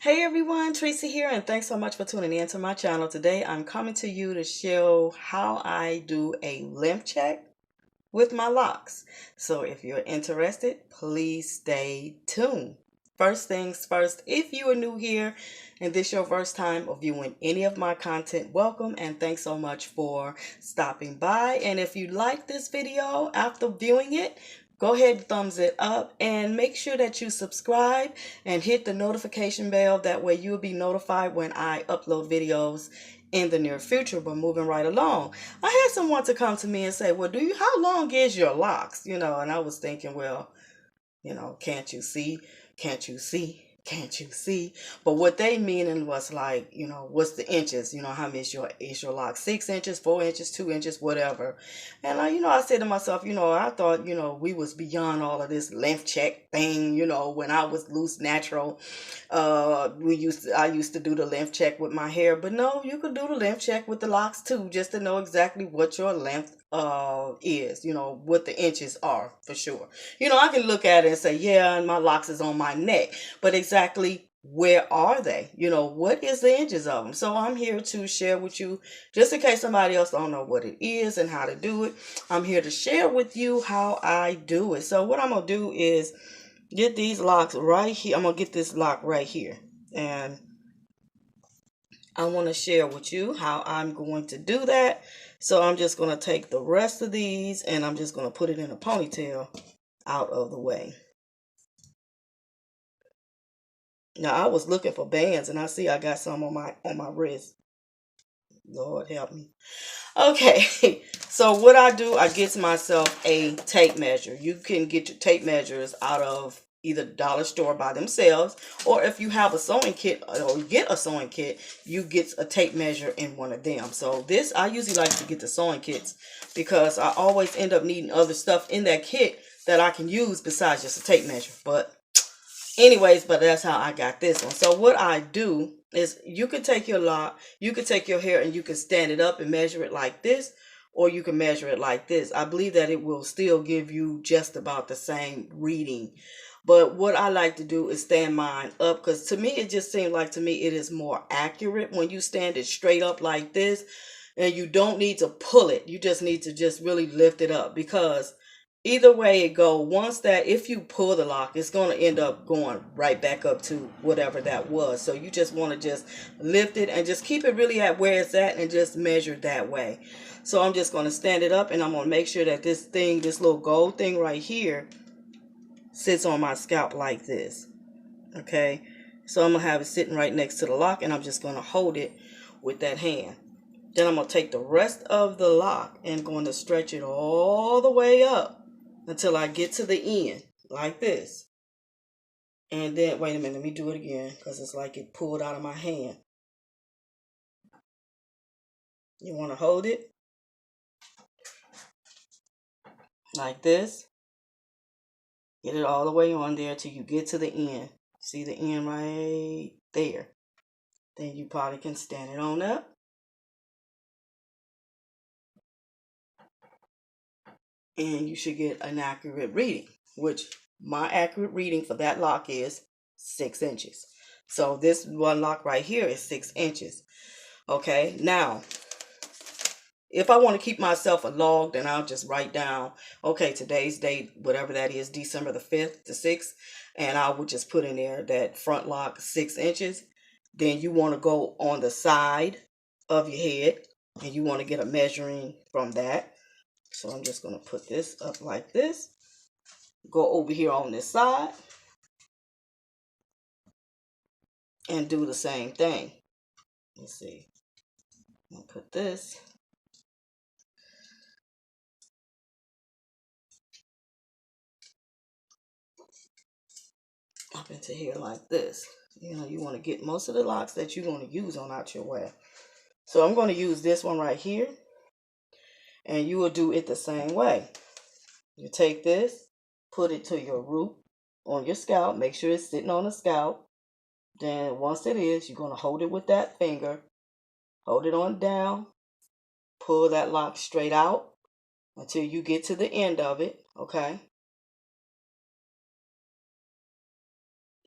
Hey everyone, Tracy here, and thanks so much for tuning in to my channel. Today I'm coming to you to show how I do a length check with my locks. So if you're interested, please stay tuned. First things first, if you are new here and this is your first time of viewing any of my content, welcome and thanks so much for stopping by. And if you like this video after viewing it, go ahead and thumbs it up and make sure that you subscribe and hit the notification bell. That way you'll be notified when I upload videos in the near future. But moving right along, I had someone to come to me and say, well, how long is your locks? And I was thinking, well, can't you see? Can't you see? Can't you see? But what they meaning was like, what's the inches? How many is your lock? 6 inches, 4 inches, 2 inches, whatever. And I said to myself, I thought, we was beyond all of this length check thing. When I was loose natural, I used to do the length check with my hair. But no, you could do the length check with the locks too, just to know exactly what your length is, what the inches are for sure. I can look at it and say, yeah, and my locks is on my neck, but exactly where are they? What is the inches of them? So I'm here to share with you, just in case somebody else don't know what it is and how to do it. I'm here to share with you how I do it. So what I'm going to do is get these locks right here. I'm going to get this lock right here. And I want to share with you how I'm going to do that. So I'm just going to take the rest of these and I'm just going to put it in a ponytail out of the way. Now I was looking for bands and I see I got some on my wrist. Lord help me. Okay, so what I do, I get myself a tape measure. You can get your tape measures out of either dollar store by themselves, or if you have a sewing kit or get a sewing kit, you get a tape measure in one of them. So this, I usually like to get the sewing kits because I always end up needing other stuff in that kit that I can use besides just a tape measure. But anyways, but that's how I got this one. So what I do is you can take your lock, you can take your hair and you can stand it up and measure it like this, or you can measure it like this. I believe that it will still give you just about the same reading. But what I like to do is stand mine up because to me, it just seems like to me it is more accurate when you stand it straight up like this, and you don't need to pull it. You just need to just really lift it up because either way it go, once that, if you pull the lock, it's going to end up going right back up to whatever that was. So you just want to just lift it and just keep it really at where it's at and just measure that way. So I'm just going to stand it up and I'm going to make sure that this thing, this little gold thing right here, sits on my scalp like this. Okay, so I'm going to have it sitting right next to the lock and I'm just going to hold it with that hand. Then I'm going to take the rest of the lock and going to stretch it all the way up until I get to the end, like this. And then, wait a minute, let me do it again, because it's like it pulled out of my hand. You want to hold it like this. Get it all the way on there till you get to the end. See the end right there. Then you probably can stand it on up. And you should get an accurate reading, which my accurate reading for that lock is 6 inches. So this one lock right here is 6 inches. Okay, now if I want to keep myself a log, then I'll just write down, okay, today's date, whatever that is, December the 5th to 6th, and I would just put in there that front lock 6 inches. Then you want to go on the side of your head and you want to get a measuring from that. So I'm just going to put this up like this. Go over here on this side and do the same thing. Let's see. I'll put this up into here like this. You want to get most of the locks that you're going to use on out your way. So I'm going to use this one right here. And you will do it the same way. You take this, put it to your root on your scalp. Make sure it's sitting on the scalp. Then once it is, you're going to hold it with that finger. Hold it on down. Pull that lock straight out until you get to the end of it. Okay.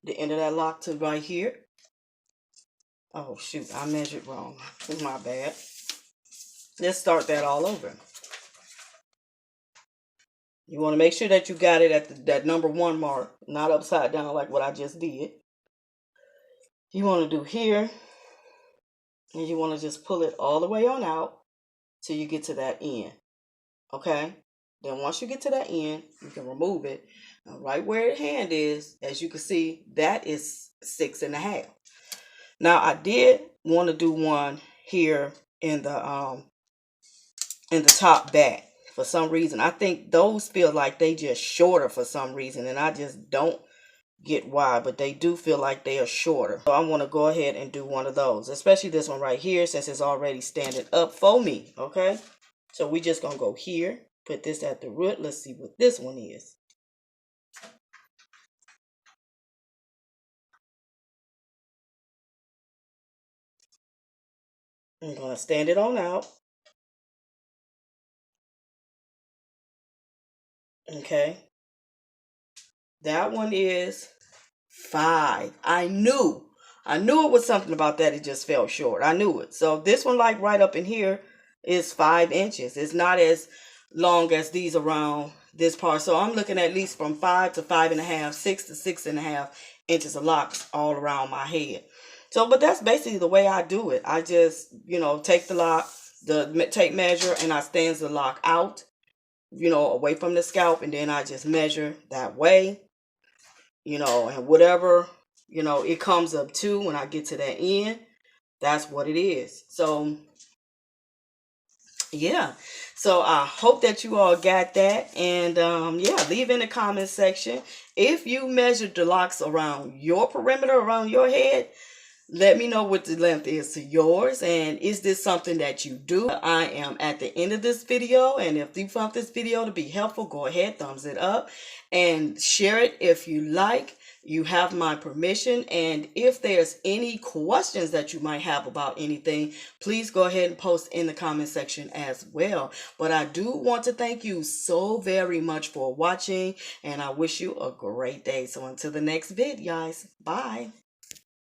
The end of that lock to right here. Oh shoot, I measured wrong. My bad. Let's start that all over. You want to make sure that you got it at that number 1 mark, not upside down like what I just did. You want to do here, and you want to just pull it all the way on out till you get to that end. Okay? Then once you get to that end, you can remove it. Now, right where the hand is, as you can see, that is 6.5. Now I did want to do one here in the top back. For some reason, I think those feel like they just shorter for some reason, and I just don't get why, but they do feel like they are shorter. So I want to go ahead and do one of those, especially this one right here, since it's already standing up for me. Okay, so we just gonna go here, put this at the root. Let's see what this one is. I'm gonna stand it on out. Okay, that one is 5. I knew it was something about that. It just fell short. I knew it. So this one, like right up in here, is 5 inches. It's not as long as these around this part. So I'm looking at least from 5 to 5.5, 6 to 6.5 inches of locks all around my head. So, but that's basically the way I do it. I just, take the lock, take measure, and I stands the lock out, away from the scalp, and then I just measure that way, and whatever, it comes up to when I get to that end, that's what it is. So, yeah. So I hope that you all got that. And yeah, leave in the comment section if you measured the locks around your perimeter, around your head. Let me know what the length is to yours, and is this something that you do? I am at the end of this video, and if you found this video to be helpful, go ahead, thumbs it up, and share it if you like. You have my permission, and if there's any questions that you might have about anything, please go ahead and post in the comment section as well. But I do want to thank you so very much for watching, and I wish you a great day. So until the next vid, guys, bye.